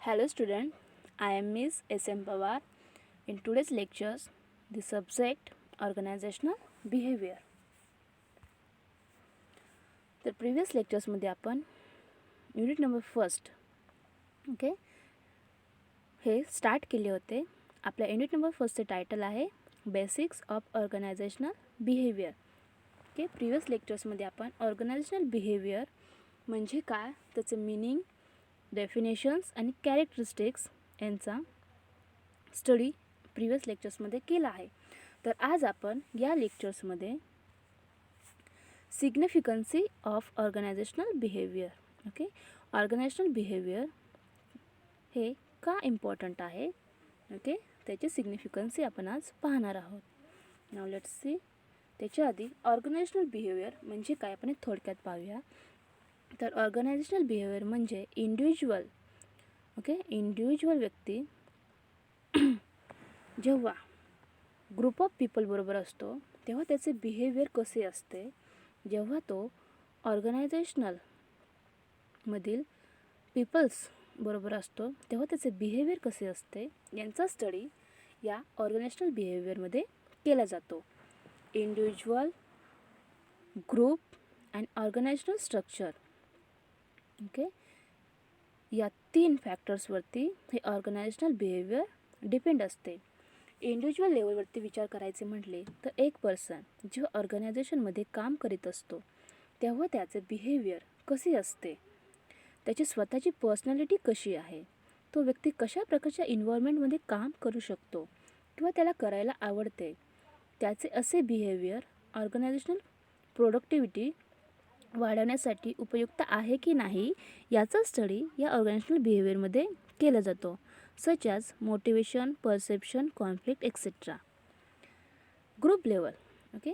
Hello student, I am Ms. S.M. Pawar. In today's lectures, the subject organizational behavior. तर previous लेक्चर्समध्ये आपण unit number first हे start केले होते. आपल्या युनिट नंबर फर्स्टचे टायटल आहे basics of organizational behaviour. Previous लेक्चर्समध्ये आपण ऑर्गनायझेशनल बिहेवियर म्हणजे काय, त्याचे मीनिंग, डेफिनेशन्स आणि कॅरेक्टरिस्टिक्स यांचा स्टडी प्रिव्हियस लेक्चर्समध्ये केला आहे. तर आज आपण या लेक्चर्समध्ये significancy of organizational behaviour organizational behaviour हे का इम्पॉर्टंट आहे, त्याची सिग्निफिकन्सी आपण आज पाहणार आहोत. नाव लेट्स सी. त्याच्या आधी ऑर्गनायझेशनल बिहेवियर म्हणजे काय आपण थोडक्यात पाहूया. तर ऑर्गनायझेशनल बिहेवियर म्हणजे इंडिव्हिज्युअल व्यक्ती जेव्हा ग्रुप ऑफ पीपल बरोबर असतो तेव्हा त्याचे बिहेवियर कसे असते, जेव्हा तो ऑर्गनायझेशनल मधील पीपल्स बरोबर असतो तेव्हा त्याचे बिहेवियर कसे असते यांचा स्टडी या ऑर्गनायझेशनल बिहेवियरमध्ये केला जातो. Individual, group and organisational structure या 3 फॅक्टर्सवरती हे ऑर्गनायझेशनल बिहेवियर डिपेंड असते. इंडिव्हिज्युअल लेवलवरती विचार करायचे म्हटले तर एक पर्सन जेव्हा ऑर्गनायझेशनमध्ये काम करीत असतो तेव्हा त्याचे बिहेवियर कसे असते, त्याची स्वतःची पर्सनॅलिटी कशी आहे, तो व्यक्ती कशा प्रकारच्या इन्व्हायरमेंटमध्ये काम करू शकतो किंवा त्याला करायला आवडते, त्याचे असे बिहेवियर ऑर्गनायझेशनल प्रोडक्टिव्हिटी वाढवण्यासाठी उपयुक्त आहे की नाही याचा स्टडी या ऑर्गनायझेशनल बिहेवियरमध्ये केला जातो. Such as motivation, perception, conflict etcetera. Group level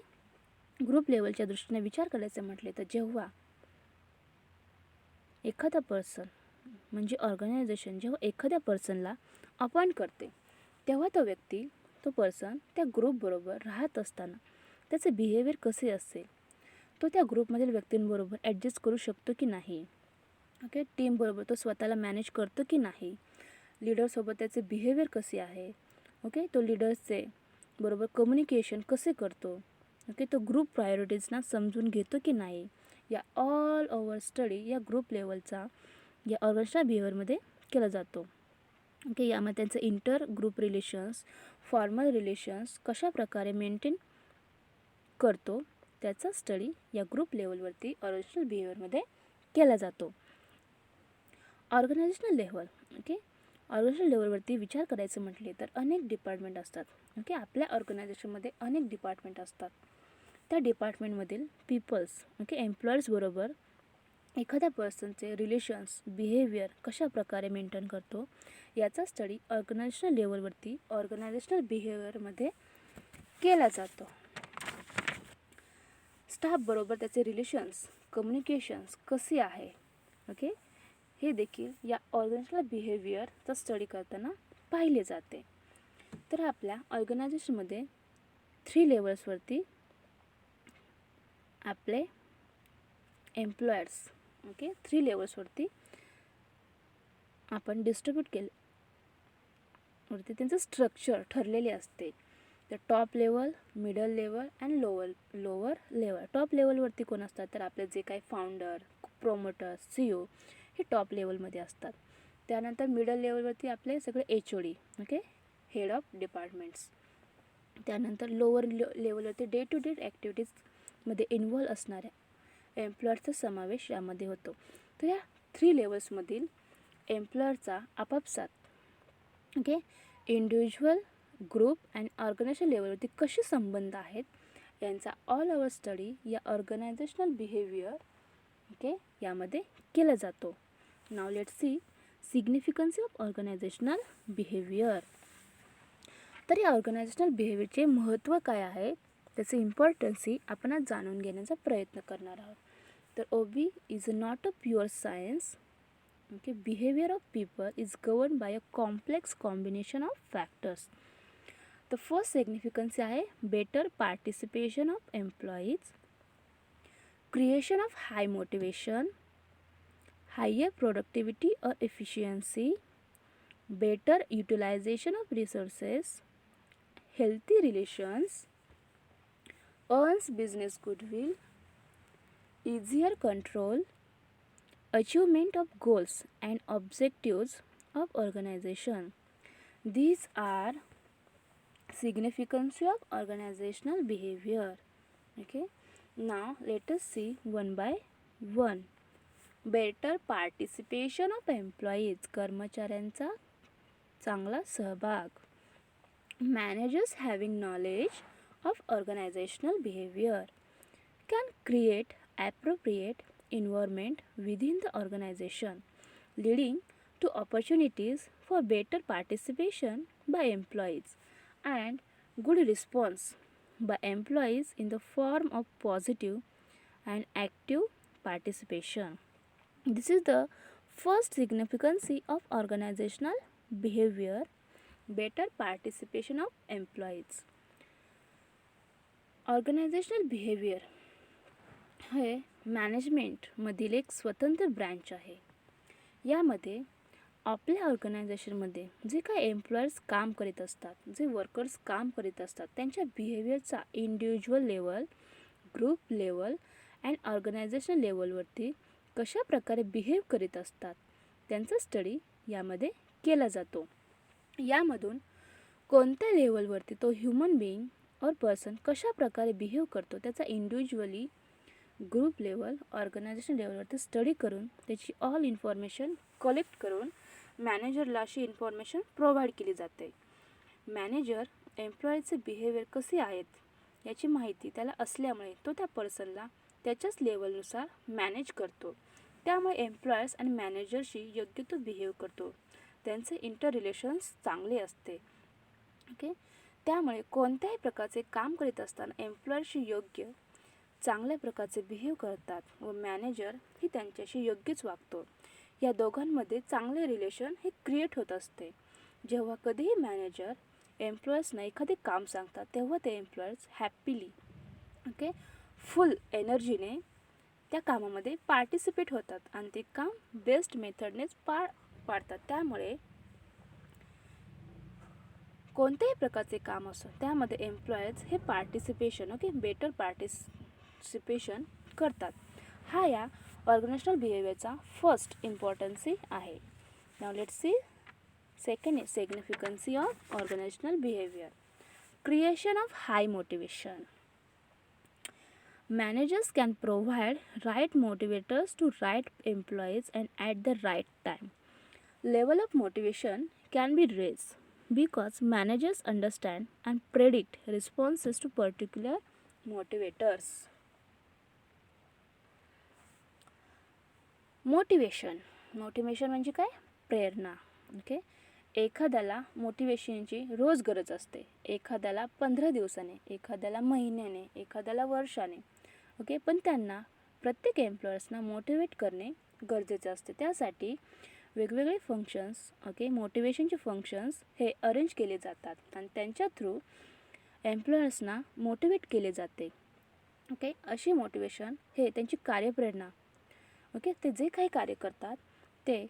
group लेवलच्या दृष्टीने विचार करायचे म्हटले तर जेव्हा एखादा पर्सन म्हणजे ऑर्गनायझेशन जेव्हा एखाद्या पर्सनला अपॉइंट करते तेव्हा तो पर्सन त्या ग्रुपबरोबर राहत असताना त्याचे बिहेवियर कसे असेल, तो त्या ग्रुपमधील व्यक्तींबरोबर ॲडजस्ट करू शकतो की नाही, टीमबरोबर तो स्वतःला मॅनेज करतो की नाही, लीडरसोबत त्याचे बिहेवियर कसे आहे, तो लीडर्सचे बरोबर कम्युनिकेशन कसे करतो, तो ग्रुप प्रायोरिटीजना समजून घेतो की नाही, या ऑल ओव्हर स्टडी या ग्रुप लेवलचा या ऑर्गनायझेशनल बिहेवियरमध्ये केला जातो. यामध्ये त्यांचं inter group relations, formal relations कशा प्रकारे मेंटेन करतो त्याचा स्टडी या ग्रुप लेवलवरती ऑर्गनायझेशनल बिहेवियरमध्ये केला जातो. ऑर्गनायझेशनल लेवल ऑर्गनायझेशनल लेवलवरती विचार करायचं म्हटले तर अनेक डिपार्टमेंट असतात. आपल्या ऑर्गनायझेशनमध्ये अनेक डिपार्टमेंट असतात. त्या डिपार्टमेंटमधील पीपल्स एम्प्लॉईज बरोबर एखाद्या पर्सनचे रिलेशन्स, बिहेवियर कशा प्रकारे मेंटेन करतो याचा स्टडी ऑर्गनायझेशनल लेवलवरती ऑर्गनायझेशनल बिहेवियरमध्ये केला जातो. स्टाफ बरोबर त्याचे रिलेशन्स, कम्युनिकेशन्स कसे आहे, हे देखील या ऑर्गनायझेशनल बिहेवियरचा स्टडी करताना पाहिले जाते. तर आपल्या ऑर्गनायझेशनमध्ये 3 लेवल्सवरती आपले एम्प्लॉयर्स 3 लेवल्सवरती आपण डिस्ट्रीब्यूट केले वरती त्यांचं स्ट्रक्चर ठरलेले असते. तर top level, middle level and lower level. Top लेवलवरती कोण असतात तर आपले जे काही फाउंडर, प्रोमोटर, CEO हे टॉप लेवलमध्ये असतात. त्यानंतर मिडल लेवलवरती आपले सगळे HOD हेड ऑफ डिपार्टमेंट्स. त्यानंतर लोअर लेवलवरती डे टू डे ॲक्टिव्हिटीजमध्ये इन्व्हॉल्व असणाऱ्या एम्प्लॉयर्सचा समावेश यामध्ये होतो. तर या 3 लेवल्समधील एम्प्लॉयरचा आपापसात इंडिव्हिज्युअल, ग्रुप अँड ऑर्गनायझेशन लेवलवरती कसे संबंध आहेत यांचा ऑल ओव्हर स्टडी या ऑर्गनायझेशनल बिहेवियर यामध्ये केला जातो. Now let's see significancy of organizational behaviour. तर या ऑर्गनायझेशनल बिहेवियरचे महत्त्व काय आहे, त्याचे इम्पॉर्टन्सी आपण आज जाणून घेण्याचा प्रयत्न करणार आहोत. तर OB is not a pure science. Behavior of people is governed by a complex combination of factors. The first significance आहे better participation of employees, creation of high motivation, higher productivity or efficiency, better utilization of resources, healthy relations, earns business goodwill, easier control, achievement of goals and objectives of organization. These are significance of organizational behavior. Okay, now let us see one by one. Better participation of employees, कर्मचाऱ्यांचा चांगला सहभाग. Managers having knowledge of organizational behaviour can create appropriate environment within the organization, leading to opportunities for better participation by employees and good response by employees in the form of positive and active participation. This is the first significance of organizational behavior, better participation of employees. Organizational behavior हे मॅनेजमेंटमधील एक स्वतंत्र branch आहे. यामध्ये आपल्या ऑर्गनायझेशनमध्ये जे काही employers काम करीत असतात, जे वर्कर्स काम करीत असतात, त्यांच्या बिहेवियरचा individual level, group level and organization लेवलवरती कशा प्रकारे बिहेव करीत असतात त्यांचा स्टडी यामध्ये केला जातो. यामधून कोणत्या लेवलवरती तो ह्युमन बिईंग और पर्सन कशा प्रकारे बिहेव करतो त्याचा इंडिव्हिज्युअली, ग्रुप लेवल, ऑर्गनायझेशन लेवलवरती स्टडी करून त्याची ऑल इन्फॉर्मेशन कलेक्ट करून मॅनेजरला अशी इन्फॉर्मेशन प्रोव्हाइड केली जाते. मॅनेजर एम्प्लॉईचे बिहेवियर कसे आहेत याची माहिती त्याला असल्यामुळे तो त्या पर्सनला त्याच्याच लेवलनुसार मॅनेज करतो. त्यामुळे एम्प्लॉयर्स आणि मॅनेजरशी योग्य तो बिहेव करतो. त्यांचे इंटर रिलेशन्स चांगले असते. ओके, त्यामुळे कोणत्याही प्रकारचे काम करीत असताना एम्प्लॉयरशी योग्य चांगल्या प्रकारचे बिहेव करतात व मॅनेजर ही त्यांच्याशी योग्यच वागतो. या दोघांमध्ये चांगले रिलेशन हे क्रिएट होत असते. जेव्हा कधीही मॅनेजर एम्प्लॉयर्सना एखादे काम सांगतात तेव्हा ते एम्प्लॉयर्स हॅपीली, ओके, फुल एनर्जीने त्या कामामध्ये पार्टिसिपेट होतात आणि ते काम बेस्ट मेथडनेच पाडतात. त्यामुळे कोणत्याही प्रकारचे काम असो त्यामध्ये एम्प्लॉयर्स हे पार्टिसिपेशन, ओके, बेटर पार्टिसिपेशन करतात. हा या ऑर्गनायझेशनल बिहेवियरचा फर्स्ट इम्पॉर्टन्सी आहे. Now let's see second significancy of organizational behaviour. Creation of high motivation. Managers can provide right motivators to right employees and at the right time. Level of motivation can be raised because managers understand and predict responses to particular motivators. Motivation म्हणजे काय? प्रेरणा. Okay, एखाद्याला मोटिवेशनची रोज गरज असते. एखाद्याला 15 दिवसाने, एखाद्याला महिन्याने, एखाद्याला वर्षाने. ओके, पण त्यांना प्रत्येक एम्प्लॉयर्सना मोटिवेट करणे गरजेचे असते. त्यासाठी वेगवेगळे फंक्शन्स, ओके, मोटिवेशनचे फंक्शन्स हे अरेंज केले जातात आणि त्यांच्या थ्रू एम्प्लॉयर्सना मोटिवेट केले जाते. ओके, अशी मोटिवेशन हे त्यांची कार्यप्रेरणा, ओके, ते जे काही कार्य करतात ते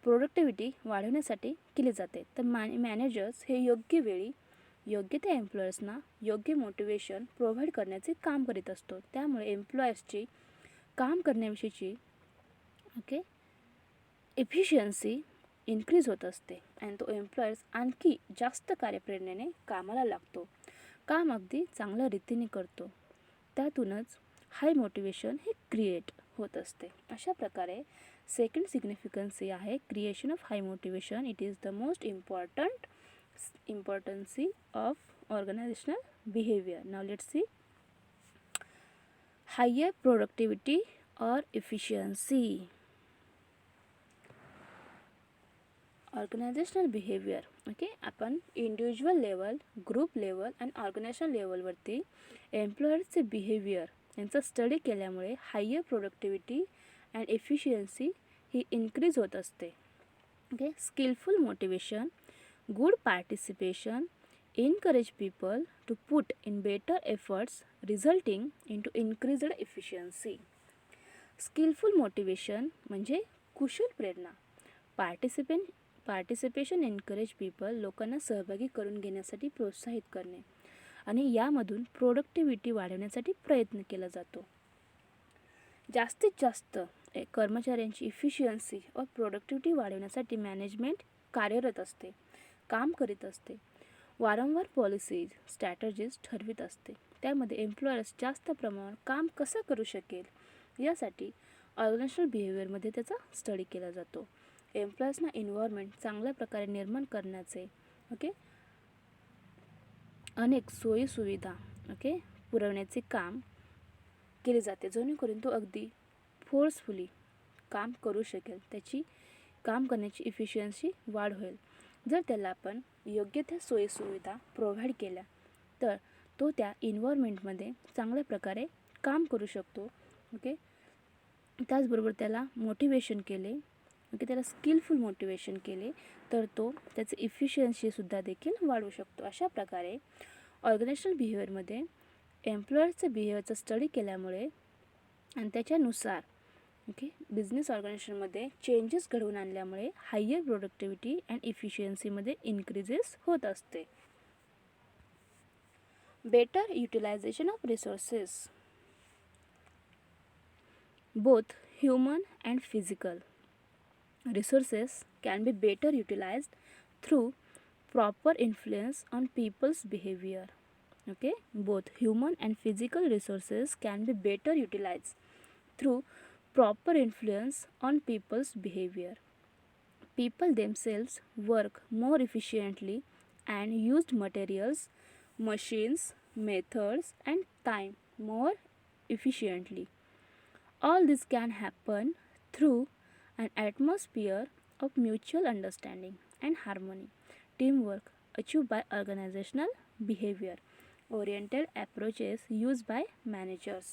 प्रोडक्टिव्हिटी वाढवण्यासाठी केले जाते. तर मॅनेजर्स हे योग्य वेळी योग्य त्या एम्प्लॉयर्सना योग्य मोटिवेशन प्रोव्हाइड करण्याचे काम करीत असतो. त्यामुळे एम्प्लॉयर्सची काम करण्याविषयीची, ओके, एफिशियन्सी इन्क्रीज होत असते आणि तो एम्प्लॉयर्स आणखी जास्त कार्यप्रेरणेने कामाला लागतो. काम अगदी चांगल्या रीतीने करतो. त्यातूनच हाय मोटिवेशन हे क्रिएट होत असते. अशा प्रकारे सेकंड सिग्निफिकन्सी आहे creation of high motivation. It is the most importancy of organizational behaviour. Now let's see higher productivity और एफिशियन्सी. ऑर्गनायझेशनल बिहेवियर, ओके, आपण इंडिव्हिज्युअल लेवल, ग्रुप लेवल आणि ऑर्गनायझेशन लेवलवरती एम्प्लॉयर्सचे बिहेवियर यांचा स्टडी केल्यामुळे हायर प्रोडक्टिव्हिटी अँड एफिशियन्सी ही increase होत असते. Okay, skilful motivation, good participation encourage people to put in better efforts resulting into increased efficiency. Skillful motivation म्हणजे कुशल प्रेरणा. पार्टिसिपेशन एनकरेज पीपल, लोकांना सहभागी करून घेण्यासाठी प्रोत्साहित करणे आणि यामधून प्रोडक्टिव्हिटी वाढवण्यासाठी प्रयत्न केला जातो. जास्तीत जास्त कर्मचाऱ्यांची इफिशियन्सी व प्रोडक्टिव्हिटी वाढवण्यासाठी मॅनेजमेंट कार्यरत असते, काम करीत असते. वारंवार पॉलिसीज स्ट्रॅटजीज ठरवित असते. त्यामध्ये एम्प्लॉयर्स जास्त प्रमाणात काम कसं करू शकेल यासाठी ऑर्गनायझेशनल बिहेवियरमध्ये त्याचा स्टडी केला जातो. एम्प्लॉयर्सना एन्व्हायरमेंट चांगल्या प्रकारे निर्माण करण्याचे अनेक सोयीसुविधा पुरवण्याचे काम केले जाते, जेणेकरून तो अगदी फोर्सफुली काम करू शकेल, त्याची काम करण्याची इफिशियन्सी वाढ होईल. जर त्याला आपण योग्य त्या सोयीसुविधा प्रोव्हाइड केल्या तर तो त्या एन्व्हायरमेंटमध्ये चांगल्या प्रकारे काम करू शकतो. त्याचबरोबर त्याला मोटिवेशन केले, त्याला स्किलफुल मोटिवेशन केले तर तो त्याचे इफिशियन्सीसुद्धा देखील वाढवू शकतो. अशा प्रकारे ऑर्गनायझेशनल बिहेवियरमध्ये एम्प्लॉयर्सचं बिहेवियरचा स्टडी केल्यामुळे आणि त्याच्यानुसार बिझनेस ऑर्गनायझेशनमध्ये चेंजेस घडवून आणल्यामुळे हायर प्रोडक्टिव्हिटी अँड इफिशियन्सीमध्ये इन्क्रीजेस होत असते. Better utilization of resources, both human and physical resources can be better utilized through proper influence on people's behavior. Both human and physical resources can be better utilized through proper influence on people's behavior. People themselves work more efficiently and used materials, machines, methods, and time more efficiently. All this can happen through an atmosphere of mutual understanding and harmony. Teamwork achieved by organizational behavior oriented approaches used by managers.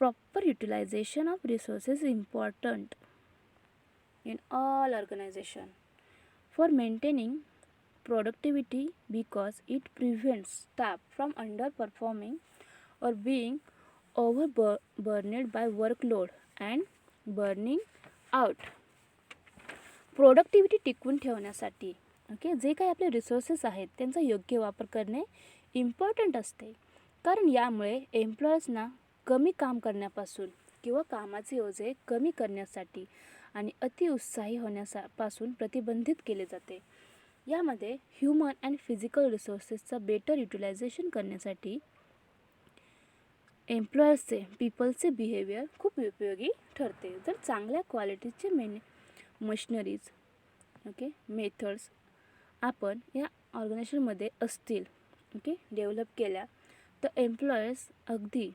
Proper utilization of resources is important in all organizations for maintaining productivity because it prevents staff from underperforming or being overburdened by workload and burning out. Productivity टिकवून ठेवण्यासाठी जे काही आपले resources आहेत त्यांचा योग्य वापर करणे इम्पॉर्टंट असते, कारण यामुळे एम्प्लॉयर्सना कमी काम करण्यापासून किंवा कामाचे ओझे कमी करण्यासाठी आणि अतिउत्साही होण्यापासून प्रतिबंधित केले जाते. यामध्ये ह्युमन अँड फिजिकल रिसोर्सेसचा बेटर युटिलायझेशन करण्यासाठी एम्प्लॉयर्सचे पीपलचे बिहेवियर खूप उपयोगी ठरते. जर चांगल्या क्वालिटीचे मशिनरीज मेथड्स आपण या ऑर्गनायझेशनमध्ये असतील डेव्हलप केल्या तर एम्प्लॉयर्स अगदी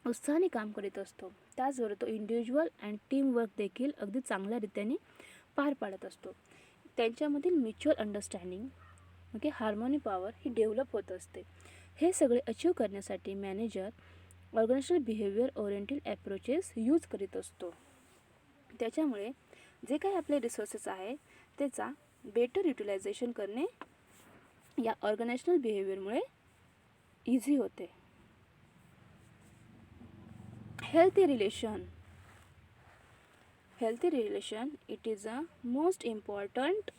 उत्साहाने काम करीत असतो. त्याचबरोबर तो इंडिव्हिज्युअल अँड टीमवर्क देखील अगदी चांगल्या रीतीने पार पाडत असतो. त्यांच्यामधील म्युच्युअल अंडरस्टँडिंग हार्मोनी पॉवर ही डेव्हलप होत असते. हे सगळे अचीव करण्यासाठी manager organizational behaviour oriented approaches use करीत असतो. त्याच्यामुळे जे काही आपले रिसोर्सेस आहे त्याचा बेटर युटिलायझेशन करणे या ऑर्गनायझेशनल बिहेवियरमुळे इझी होते. Healthy relation it is a most important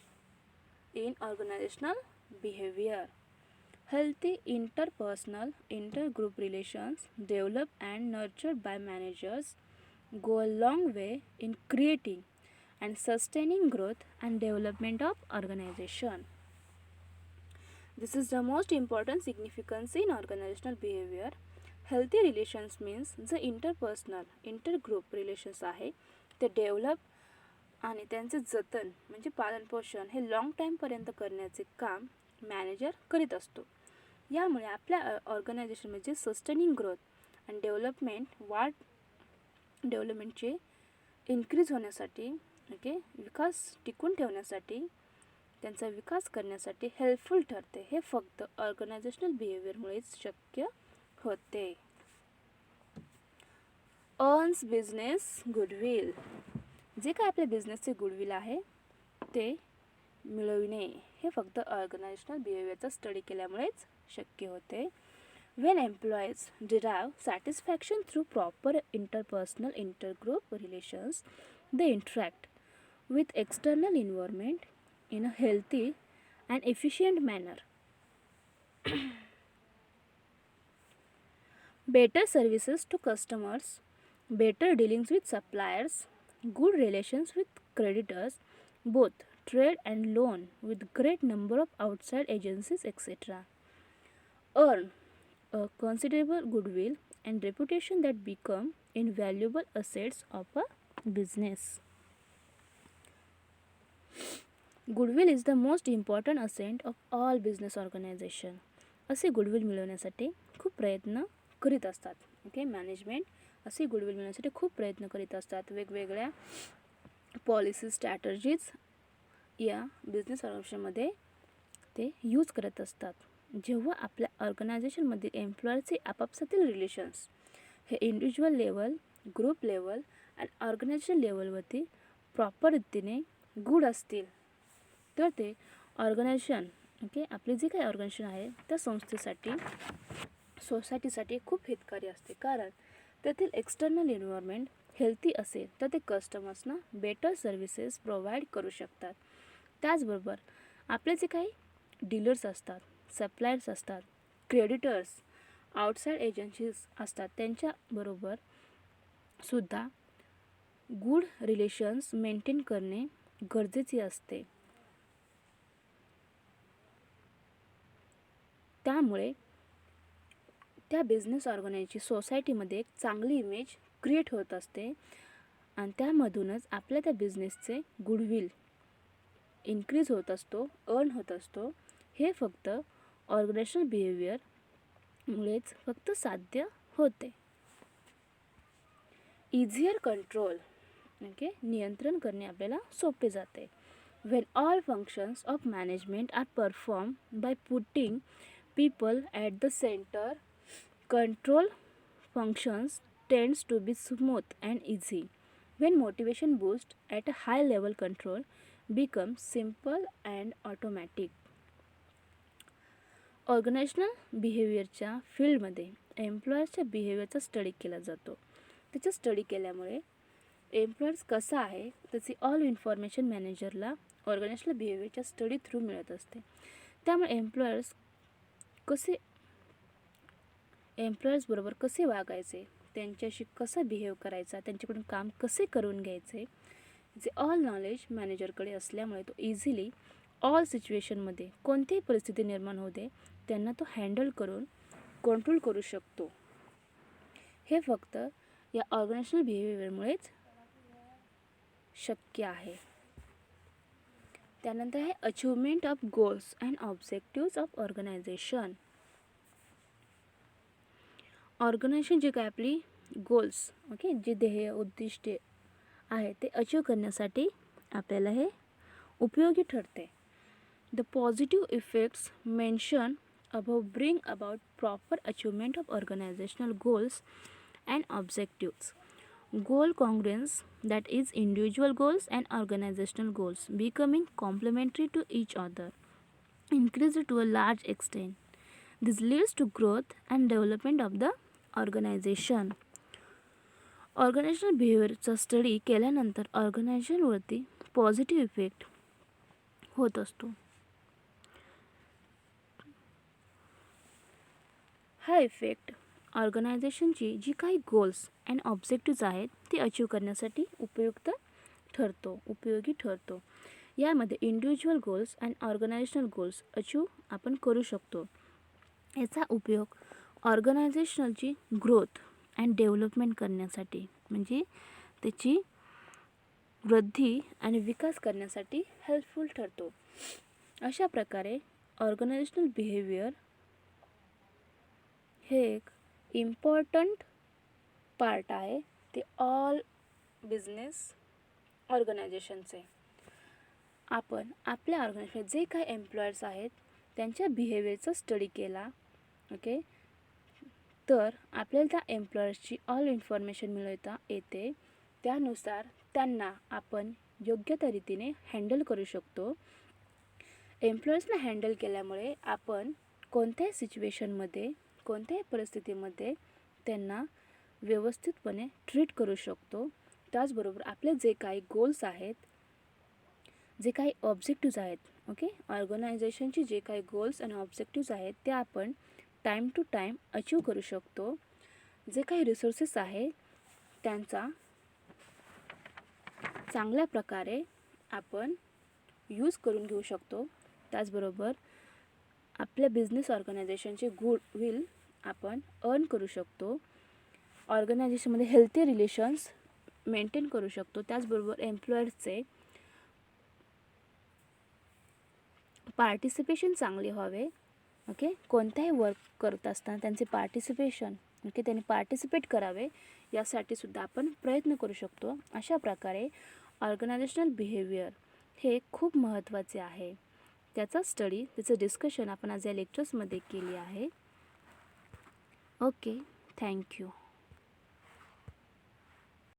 in organizational behavior. Healthy interpersonal, intergroup relations developed and nurtured by managers go a long way in creating and sustaining growth and development of organization. This is the most important significance in organizational behavior. Healthy relations means the interpersonal, intergroup relations आहे ते develop आणि त्यांचे जतन म्हणजे पालनपोषण हे long टाईमपर्यंत करण्याचे काम मॅनेजर करीत असतो. यामुळे आपल्या ऑर्गनायझेशनमध्ये सस्टेनिंग ग्रोथ आणि डेव्हलपमेंटचे इन्क्रीज होण्यासाठी विकास टिकून ठेवण्यासाठी त्यांचा विकास करण्यासाठी हेल्पफुल ठरते. हे फक्त ऑर्गनायझेशनल बिहेवियरमुळेच शक्य होते. अर्न्स बिझनेस गुडविल, जे काय आपल्या बिझनेसचे गुडविल आहे ते मिळविणे हे फक्त ऑर्गनायझेशनल बिहेवियरचा स्टडी केल्यामुळेच शक्य होते. Wien employees derive satisfaction through proper interpersonal intergroup relations they interact with external environment in a healthy and efficient manner. Better services to customers, better dealings with suppliers, good relations with creditors, both trade and loan with great number of outside agencies, etc. Earn a considerable goodwill and reputation that become invaluable assets of a business. Goodwill is the most important asset of all business organisation. असे goodwill मिळवण्यासाठी खूप प्रयत्न करीत असतात. Okay, management असे goodwill मिळवण्यासाठी खूप प्रयत्न करीत असतात. वेगवेगळ्या पॉलिसी स्ट्रॅटर्जीज या बिझनेस ऑर्गनायझेशनमध्ये ते यूज करत असतात. जेव्हा आपल्या ऑर्गनायझेशनमधील एम्प्लॉयरचे आपापसातील रिलेशन्स हे इंडिव्हिज्युअल लेवल, ग्रुप लेवल आणि ऑर्गनायझेशन लेवलवरती प्रॉपर रीतीने गुड असतील तर ते ऑर्गनायझेशन, ओके, आपली जी काही ऑर्गनायझेशन आहे त्या संस्थेसाठी, सोसायटीसाठी खूप हितकारी असते. कारण त्यातील एक्सटर्नल एन्व्हायरमेंट हेल्थी असेल तर ते कस्टमर्सना बेटर सर्व्हिसेस प्रोव्हाइड करू शकतात. त्याचबरोबर आपले जे काही डीलर्स असतात, सप्लायर्स असतात, क्रेडिटर्स, आउटसाईड एजन्सीज असतात, त्यांच्याबरोबर सुद्धा गुड रिलेशन्स मेंटेन करणे गरजेचे असते. त्यामुळे त्या बिझनेस ऑर्गनायझेशनची सोसायटीमध्ये एक चांगली इमेज क्रिएट होत असते आणि त्यामधूनच आपल्या त्या बिझनेसचे गुडविल इन्क्रीज होत असतो, अर्न होत असतो. हे फक्त ऑर्गनायझेशनल बिहेवियरमुळेच फक्त साध्य होते. इझियर कंट्रोल, ओके, नियंत्रण करणे आपल्याला सोपे जाते. When all functions of management are performed by putting people at the center, control functions tends to be smooth and easy. When motivation boosts at a high level, control becomes simple and automatic. Organizational बिहेवियरच्या फील्डमध्ये एम्प्लॉयर्सच्या बिहेवियरचा study केला जातो. त्याचा study केल्यामुळे employers कसा आहे त्याची ऑल इन्फॉर्मेशन मॅनेजरला ऑर्गनायझेशनल बिहेवियरच्या स्टडी थ्रू मिळत असते. त्यामुळे एम्प्लॉयर्स बरोबर कसे वागायचे, त्यांच्याशी कसा बिहेव करायचा, त्यांच्याकडून काम कसे करून घ्यायचे, जे ऑल नॉलेज मॅनेजरकडे असल्यामुळे तो इझिली ऑल सिच्युएशनमध्ये कोणतीही परिस्थिती निर्माण होते त्यांना तो हँडल करून कंट्रोल करू शकतो. हे फक्त या ऑर्गनायझेशनल बिहेवियरमुळेच शक्य आहे. त्यानंतर आहे achievement of goals and objectives of organisation. Organisation जे काय आपली गोल्स, ओके, जे ध्येय उद्दिष्टे आहे ते अचीव करण्यासाठी आपल्याला हे उपयोगी ठरते. The positive effects mention above bring about proper achievement of organisational goals and objectives. Goal congruence, that is individual goals and organizational goals becoming complementary to each other, increased to a large extent. This leads to growth and development of the organization. Organizational बिहेवियरचा study केल्यानंतर ऑर्गनायझेशनवरती positive effect होत असतो. हा effect ऑर्गनायझेशनची जी काही goals and objectives आहेत ते achieve करण्यासाठी उपयोगी ठरतो. यामध्ये individual goals and organisational goals achieve आपण करू शकतो. याचा उपयोग ऑर्गनायझेशनलची ग्रोथ अँड डेव्हलपमेंट करण्यासाठी, म्हणजे त्याची वृद्धी आणि विकास करण्यासाठी हेल्पफुल ठरतो. अशा प्रकारे ऑर्गनायझेशनल बिहेवियर हे एक इम्पॉर्टंट पार्ट आहे ते ऑल बिझनेस ऑर्गनायझेशनचे. आपण आपल्या ऑर्गनायझेशन जे काही एम्प्लॉयर्स आहेत त्यांच्या बिहेवियरचा स्टडी केला, ओके, तर आपल्याला त्या एम्प्लॉयर्सची ऑल इन्फॉर्मेशन मिळवता येते. त्यानुसार त्यांना आपण योग्य त्या रीतीने हँडल करू शकतो. एम्प्लॉयर्सना हँडल केल्यामुळे आपण कोणत्याही सिच्युएशनमध्ये, कोणत्याही परिस्थितीमध्ये त्यांना व्यवस्थितपणे ट्रीट करू शकतो. त्याचबरोबर आपले जे काही गोल्स आहेत जे काही ऑब्जेक्टिव्ज आहेत, ओके, ऑर्गनायझेशनचे जे काही गोल्स आणि ऑब्जेक्टिव्ज आहेत ते आपण टाईम टू टाईम अचीव करू शकतो. जे काही रिसोर्सेस आहे त्यांचा चांगल्या प्रकारे आपण यूज करून घेऊ शकतो. त्याचबरोबर आपल्या बिझनेस ऑर्गनायझेशनचे गुडविल आपण अर्न करू शकतो. ऑर्गनायझेशनमध्ये हेल्थी रिलेशन्स मेंटेन करू शकतो. त्याचबरोबर एम्प्लॉयर्सचे पार्टिसिपेशन चांगले व्हावे. ओके, कोणत्याही वर्क करत असताना त्यांचे पार्टिसिपेशन, ओके, त्यांनी पार्टिसिपेट करावे यासाठी सुद्धा आपण प्रयत्न करू शकतो. अशा प्रकारे ऑर्गनायझेशनल बिहेवियर हे खूप महत्त्वाचे आहे. त्याचा स्टडी, त्याचं डिस्कशन आपण आज या लेक्चर्समध्ये केली आहे. Okay, thank you.